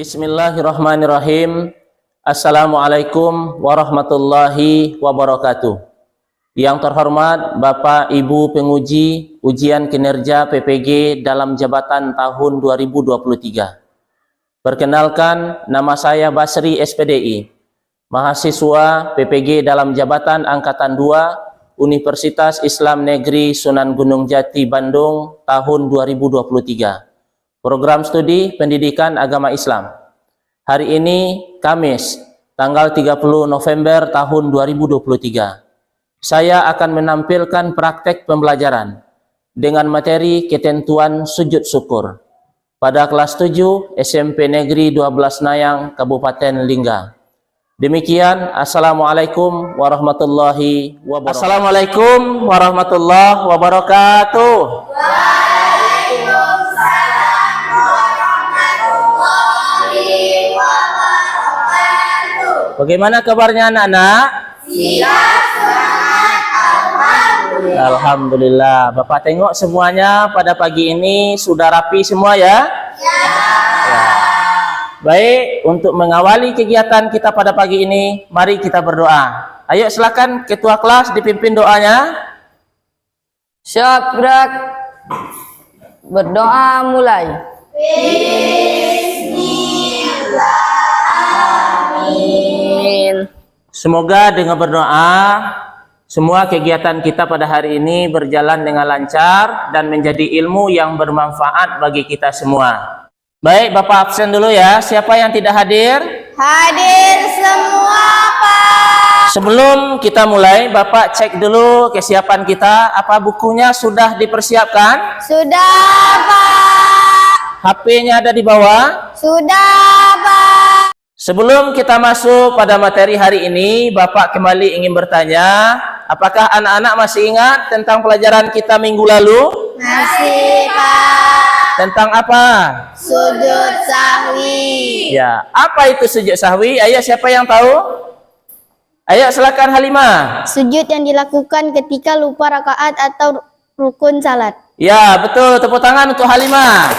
Bismillahirrahmanirrahim. Assalamualaikum warahmatullahi wabarakatuh. Yang terhormat Bapak Ibu penguji ujian kinerja PPG dalam jabatan tahun 2023. Perkenalkan, nama saya Basri SPDI, mahasiswa PPG dalam jabatan Angkatan 2 Universitas Islam Negeri Sunan Gunung Jati Bandung tahun 2023. Program Studi Pendidikan Agama Islam. Hari ini Kamis, tanggal 30 November tahun 2023. Saya akan menampilkan praktek pembelajaran dengan materi ketentuan sujud syukur pada kelas 7 SMP Negeri 12 Nayang, Kabupaten Lingga. Demikian, Assalamualaikum warahmatullahi wabarakatuh. Assalamualaikum warahmatullahi wabarakatuh. Bagaimana kabarnya anak-anak? Siap, semangat, alhamdulillah. Alhamdulillah. Bapak tengok semuanya pada pagi ini sudah rapi semua ya? Ya. Baik, untuk mengawali kegiatan kita pada pagi ini, mari kita berdoa. Ayo silakan ketua kelas dipimpin doanya. Siap, gerak. Berdoa mulai. Bismillah. Amin. Semoga dengan berdoa semua kegiatan kita pada hari ini berjalan dengan lancar dan menjadi ilmu yang bermanfaat bagi kita semua. Baik, Bapak absen dulu ya. Siapa yang tidak hadir? Hadir semua, Pak. Sebelum kita mulai, Bapak cek dulu kesiapan kita. Apa bukunya sudah dipersiapkan? Sudah, Pak. HP-nya ada di bawah? Sudah, Pak. Sebelum kita masuk pada materi hari ini, Bapak kembali ingin bertanya, apakah anak-anak masih ingat tentang pelajaran kita minggu lalu? Masih, Pak. Tentang apa? Sujud sahwi. Ya, apa itu sujud sahwi? Ayo, siapa yang tahu? Ayo, silakan Halimah. Sujud yang dilakukan ketika lupa rakaat atau rukun salat. Ya, betul. Tepuk tangan untuk Halimah.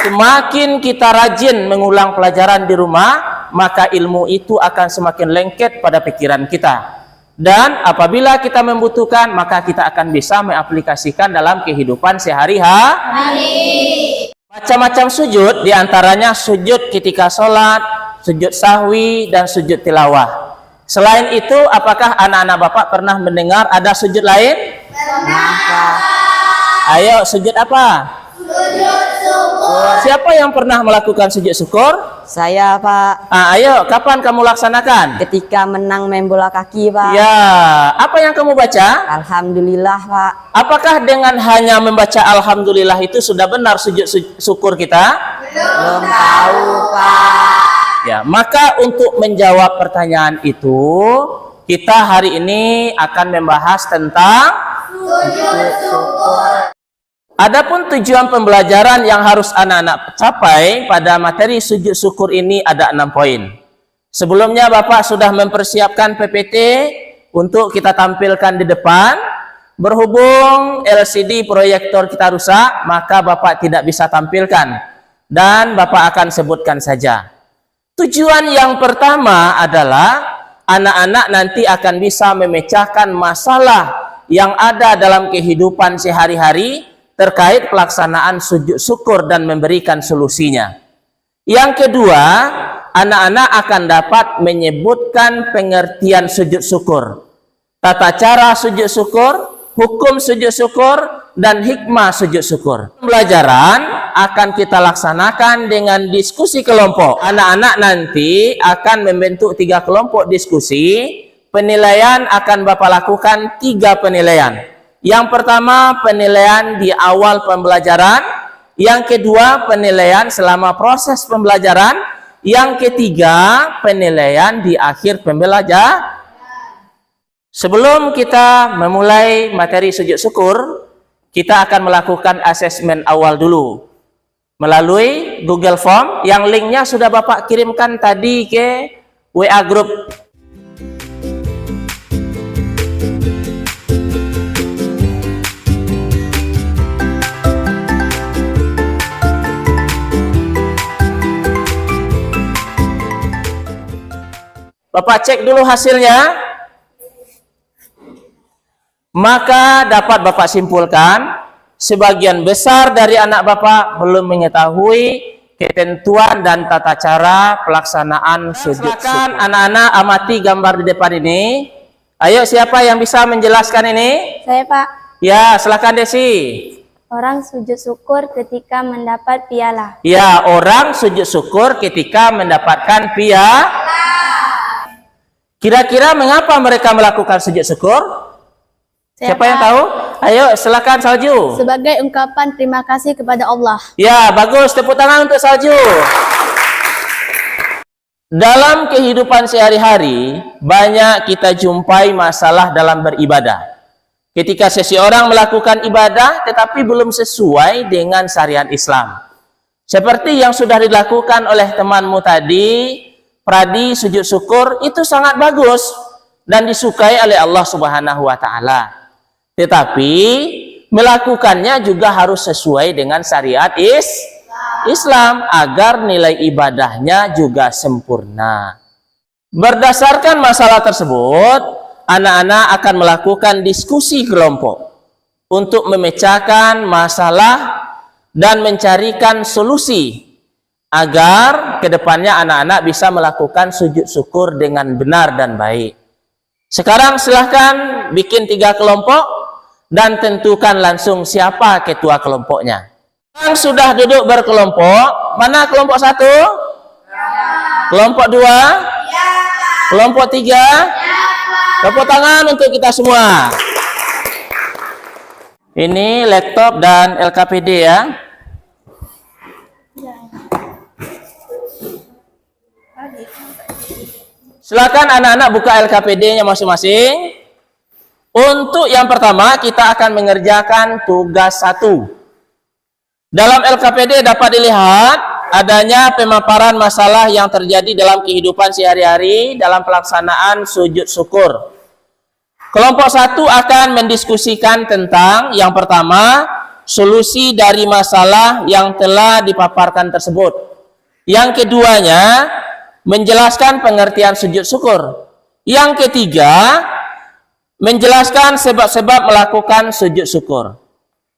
Semakin kita rajin mengulang pelajaran di rumah, maka ilmu itu akan semakin lengket pada pikiran kita. Dan apabila kita membutuhkan, maka kita akan bisa mengaplikasikan dalam kehidupan sehari-hari. Macam-macam sujud, diantaranya sujud ketika sholat, sujud sahwi, dan sujud tilawah. Selain itu, apakah anak-anak Bapak pernah mendengar ada sujud lain? Pernah. Ayo, sujud apa? Sujud syukur. Siapa yang pernah melakukan sujud syukur? Saya, Pak. Ayo, kapan kamu laksanakan? Ketika menang main bola kaki, Pak. Ya, apa yang kamu baca? Alhamdulillah, Pak. Apakah dengan hanya membaca Alhamdulillah itu sudah benar sujud syukur kita? Belum tahu, Pak. Ya, maka untuk menjawab pertanyaan itu, kita hari ini akan membahas tentang Sujud syukur. adapun tujuan pembelajaran yang harus anak-anak capai pada materi sujud syukur ini ada 6 poin. Sebelumnya Bapak sudah mempersiapkan PPT untuk kita tampilkan di depan. Berhubung LCD proyektor kita rusak, maka Bapak tidak bisa tampilkan. Dan Bapak akan sebutkan saja. Tujuan yang pertama adalah anak-anak nanti akan bisa memecahkan masalah yang ada dalam kehidupan sehari-hari terkait pelaksanaan sujud syukur dan memberikan solusinya. Yang kedua, anak-anak akan dapat menyebutkan pengertian sujud syukur, tata cara sujud syukur, hukum sujud syukur, dan hikmah sujud syukur. Pembelajaran akan kita laksanakan dengan diskusi kelompok. Anak-anak nanti akan membentuk 3 kelompok diskusi. Penilaian akan Bapak lakukan 3 penilaian. Yang pertama, penilaian di awal pembelajaran. Yang kedua, penilaian selama proses pembelajaran. Yang ketiga, penilaian di akhir pembelajaran. Sebelum kita memulai materi sujud syukur, kita akan melakukan asesmen awal dulu melalui Google Form yang linknya sudah Bapak kirimkan tadi ke WA Group. Bapak cek dulu hasilnya. Maka dapat Bapak simpulkan, sebagian besar dari anak Bapak belum mengetahui ketentuan dan tata cara pelaksanaan sujud syukur. Silakan anak-anak amati gambar di depan ini. Ayo, siapa yang bisa menjelaskan ini? Saya, Pak. Ya, silakan Desi. Orang sujud syukur ketika mendapat piala. Ya, orang sujud syukur ketika mendapatkan piala. Kira-kira mengapa mereka melakukan sujud syukur? Siapa yang tahu? Ayo, silakan Salju. Sebagai ungkapan terima kasih kepada Allah. Ya, bagus. Tepuk tangan untuk Salju. Dalam kehidupan sehari-hari, banyak kita jumpai masalah dalam beribadah. Ketika seseorang melakukan ibadah, tetapi belum sesuai dengan syariat Islam. Seperti yang sudah dilakukan oleh temanmu tadi, Pradi sujud syukur, itu sangat bagus dan disukai oleh Allah Subhanahu wa Ta'ala. Tetapi melakukannya juga harus sesuai dengan syariat Islam agar nilai ibadahnya juga sempurna. Berdasarkan masalah tersebut, anak-anak akan melakukan diskusi kelompok untuk memecahkan masalah dan mencarikan solusi agar kedepannya anak-anak bisa melakukan sujud syukur dengan benar dan baik. Sekarang silahkan bikin 3 kelompok dan tentukan langsung siapa ketua kelompoknya. Yang sudah duduk berkelompok, mana kelompok 1? Kelompok 2? Kelompok 3? Tepuk tangan untuk kita semua. Ini laptop dan LKPD ya. Silakan anak-anak buka LKPD-nya masing-masing. Untuk yang pertama, kita akan mengerjakan tugas 1. Dalam LKPD dapat dilihat adanya pemaparan masalah yang terjadi dalam kehidupan sehari-hari dalam pelaksanaan sujud syukur. Kelompok 1 akan mendiskusikan tentang yang pertama, solusi dari masalah yang telah dipaparkan tersebut. Yang keduanya, menjelaskan pengertian sujud syukur. Yang ketiga, menjelaskan sebab-sebab melakukan sujud syukur.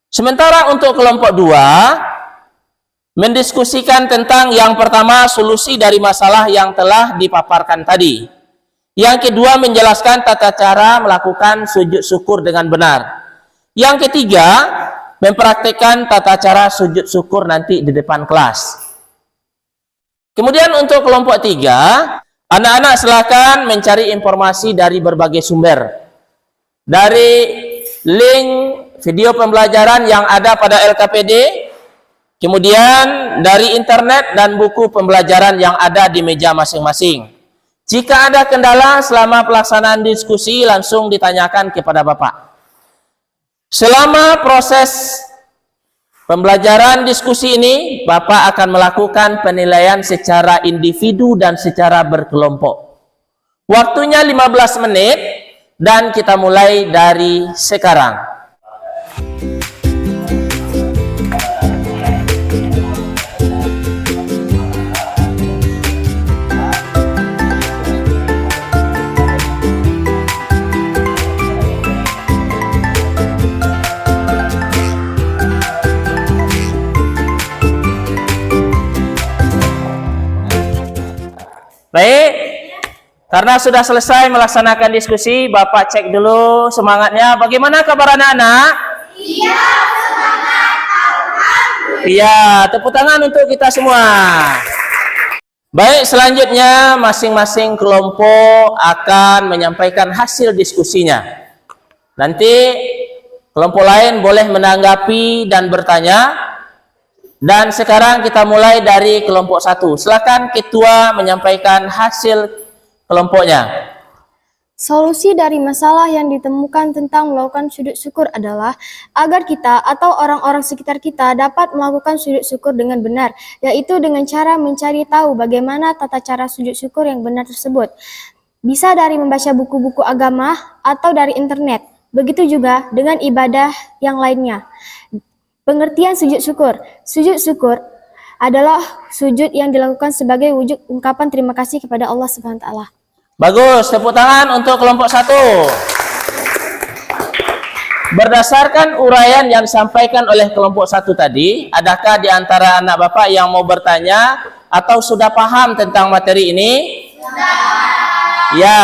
Sementara untuk kelompok 2, mendiskusikan tentang yang pertama, solusi dari masalah yang telah dipaparkan tadi. Yang kedua, menjelaskan tata cara melakukan sujud syukur dengan benar. Yang ketiga, mempraktikkan tata cara sujud syukur nanti di depan kelas. Kemudian untuk kelompok 3, anak-anak silakan mencari informasi dari berbagai sumber. Dari link video pembelajaran yang ada pada LKPD, kemudian dari internet dan buku pembelajaran yang ada di meja masing-masing. Jika ada kendala selama pelaksanaan diskusi, langsung ditanyakan kepada Bapak. Selama proses pembelajaran diskusi ini, Bapak akan melakukan penilaian secara individu dan secara berkelompok. Waktunya 15 menit dan kita mulai dari sekarang. Baik, karena sudah selesai melaksanakan diskusi, Bapak cek dulu semangatnya. Bagaimana kabar anak-anak? Iya, semangat. Alhamdulillah. Iya, tepuk tangan untuk kita semua. Baik, selanjutnya masing-masing kelompok akan menyampaikan hasil diskusinya. Nanti kelompok lain boleh menanggapi dan bertanya. Dan sekarang kita mulai dari kelompok 1. Silakan ketua menyampaikan hasil kelompoknya. Solusi dari masalah yang ditemukan tentang melakukan sujud syukur adalah agar kita atau orang-orang sekitar kita dapat melakukan sujud syukur dengan benar, yaitu dengan cara mencari tahu bagaimana tata cara sujud syukur yang benar tersebut. Bisa dari membaca buku-buku agama atau dari internet. Begitu juga dengan ibadah yang lainnya. Pengertian sujud syukur. Sujud syukur adalah sujud yang dilakukan sebagai wujud ungkapan terima kasih kepada Allah Subhanahu wa Ta'ala. Bagus, tepuk tangan untuk kelompok 1. Berdasarkan uraian yang disampaikan oleh kelompok 1 tadi, adakah di antara anak bapak yang mau bertanya atau sudah paham tentang materi ini? Ya,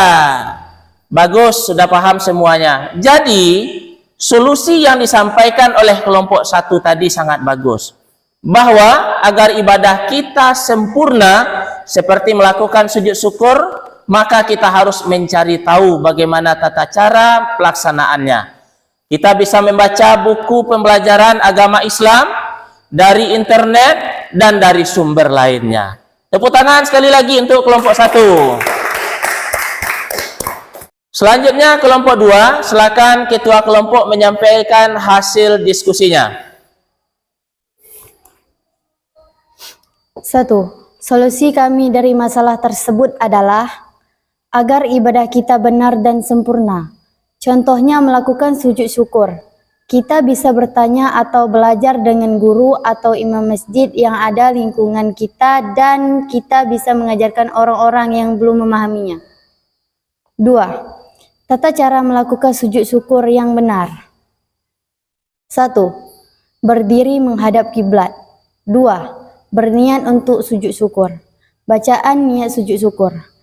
bagus, sudah paham semuanya. Jadi, solusi yang disampaikan oleh kelompok 1 tadi sangat bagus. Bahwa agar ibadah kita sempurna seperti melakukan sujud syukur, maka kita harus mencari tahu bagaimana tata cara pelaksanaannya. Kita bisa membaca buku pembelajaran agama Islam dari internet dan dari sumber lainnya. Tepuk tangan sekali lagi untuk kelompok 1. Selanjutnya kelompok 2, silakan ketua kelompok menyampaikan hasil diskusinya. 1. Solusi kami dari masalah tersebut adalah agar ibadah kita benar dan sempurna. Contohnya melakukan sujud syukur. Kita bisa bertanya atau belajar dengan guru atau imam masjid yang ada lingkungan kita dan kita bisa mengajarkan orang-orang yang belum memahaminya. 2. Tata cara melakukan sujud syukur yang benar. 1. Berdiri menghadap kiblat. 2. Berniat untuk sujud syukur. Bacaan niat sujud syukur.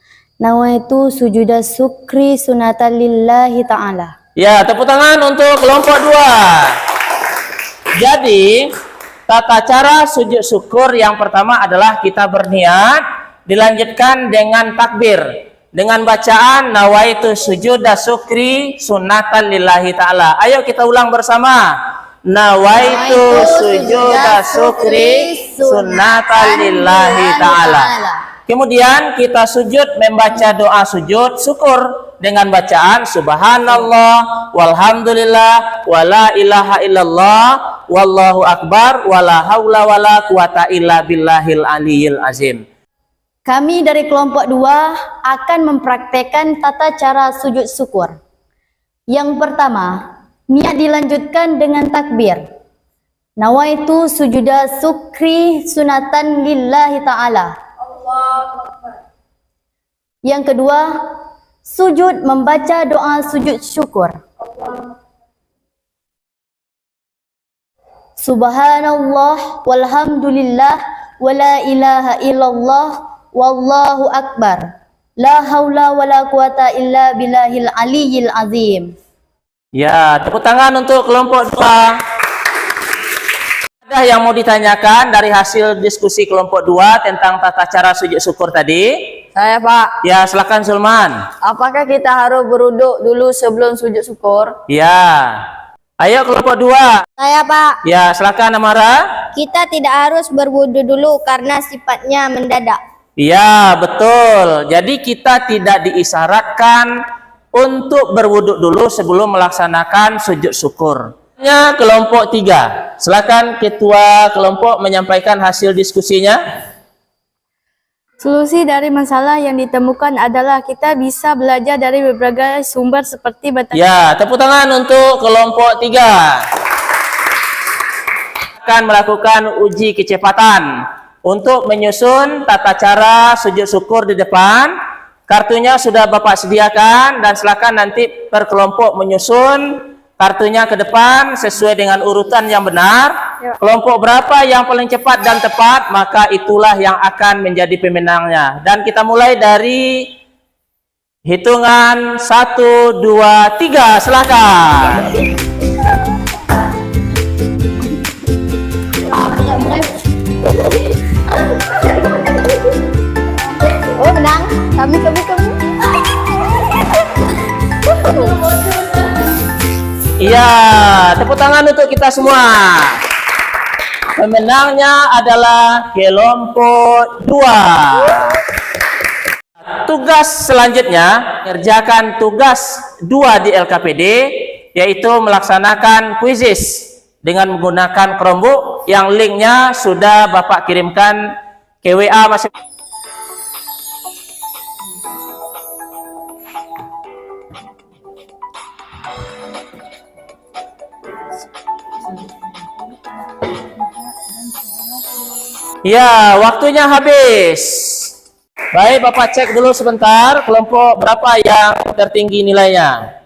Nawaitu sujuda syukri sunatan lillahi ta'ala. Ya, tepuk tangan untuk kelompok 2. Jadi, tata cara sujud syukur yang pertama adalah kita berniat, dilanjutkan dengan takbir, dengan bacaan nawaitu sujuda syukri sunatan lillahi ta'ala. Ayo kita ulang bersama. Nawaitu sujuda syukri sunatan lillahi ta'ala. Kemudian kita sujud membaca doa sujud syukur dengan bacaan subhanallah walhamdulillah wala ilaha illallah wallahu akbar wala haula wala quwata illa billahil aliyil azim. Kami dari kelompok 2 akan mempraktekkan tata cara sujud syukur. Yang pertama, niat dilanjutkan dengan takbir. Nawaitu sujuda syukri sunatan lillahi ta'ala. Yang kedua, sujud membaca doa sujud syukur. Subhanallah walhamdulillah wala ilaha illallah wallahu akbar. La haula wala quwata illa billahil aliyil azim. Ya, tepuk tangan untuk kelompok 2. Ada yang mau ditanyakan dari hasil diskusi kelompok 2 tentang tata cara sujud syukur tadi? Saya, Pak. Ya, silakan Sulman. Apakah kita harus berwuduk dulu sebelum sujud syukur? Ya. Ayo kelompok 2. Saya, Pak. Ya, silakan Amara. Kita tidak harus berwudu dulu karena sifatnya mendadak. Iya, betul. Jadi kita tidak diisyaratkan untuk berwuduk dulu sebelum melaksanakan sujud syukur. Kelompok 3. Silakan ketua kelompok menyampaikan hasil diskusinya. Solusi dari masalah yang ditemukan adalah kita bisa belajar dari berbagai sumber seperti Ya, tepuk tangan untuk kelompok 3. Akan melakukan uji kecepatan untuk menyusun tata cara sujud syukur di depan. Kartunya sudah Bapak sediakan dan silakan nanti per kelompok menyusun kartunya ke depan sesuai dengan urutan yang benar. Kelompok berapa yang paling cepat dan tepat, maka itulah yang akan menjadi pemenangnya. Dan kita mulai dari hitungan 1, 2, 3. Silakan. Oh, menang. Kami. Iya, tepuk tangan untuk kita semua. Pemenangnya adalah kelompok 2. Tugas selanjutnya, kerjakan tugas 2 di LKPD, yaitu melaksanakan kuisis dengan menggunakan Chromebook yang linknya sudah Bapak kirimkan ke WA masing. Ya, waktunya habis. Baik, Bapak cek dulu sebentar kelompok berapa yang tertinggi nilainya.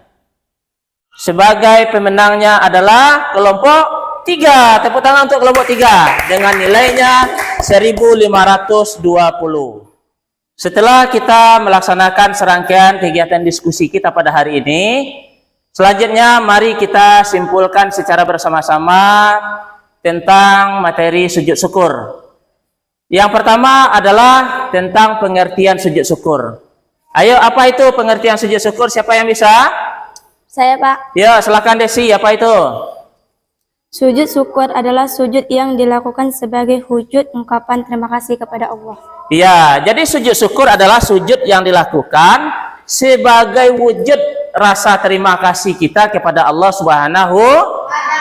Sebagai pemenangnya adalah kelompok 3. Tepuk tangan untuk kelompok 3 dengan nilainya 1520. Setelah kita melaksanakan serangkaian kegiatan diskusi kita pada hari ini, selanjutnya mari kita simpulkan secara bersama-sama tentang materi sujud syukur. Yang pertama adalah tentang pengertian sujud syukur. Ayo, apa itu pengertian sujud syukur? Siapa yang bisa? Saya, Pak. Ya, silakan Desi, apa itu? Sujud syukur adalah sujud yang dilakukan sebagai wujud ungkapan terima kasih kepada Allah. Ya, jadi sujud syukur adalah sujud yang dilakukan sebagai wujud rasa terima kasih kita kepada Allah Subhanahu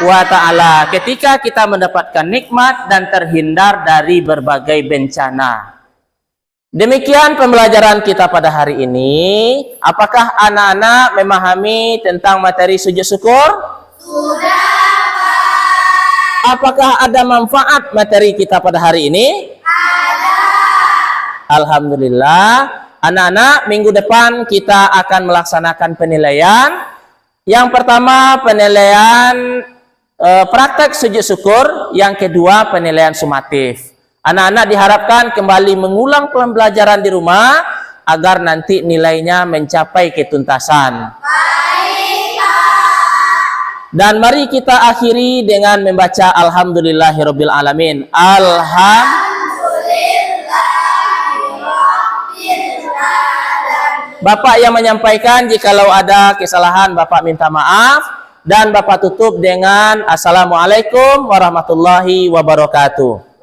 wa ta'ala ketika kita mendapatkan nikmat dan terhindar dari berbagai bencana. Demikian pembelajaran kita pada hari ini. Apakah anak-anak memahami tentang materi sujud syukur? Sudah, Pak. Apakah ada manfaat materi kita pada hari ini? Ada. Alhamdulillah. Anak-anak, minggu depan kita akan melaksanakan penilaian. Yang pertama penilaian praktek sujud syukur, yang kedua penilaian sumatif. Anak-anak diharapkan kembali mengulang pembelajaran di rumah agar nanti nilainya mencapai ketuntasan. Baik, Pak. Dan mari kita akhiri dengan membaca Alhamdulillahirabbil alamin. Bapak yang menyampaikan, jikalau ada kesalahan Bapak minta maaf, dan Bapak tutup dengan Assalamualaikum warahmatullahi wabarakatuh.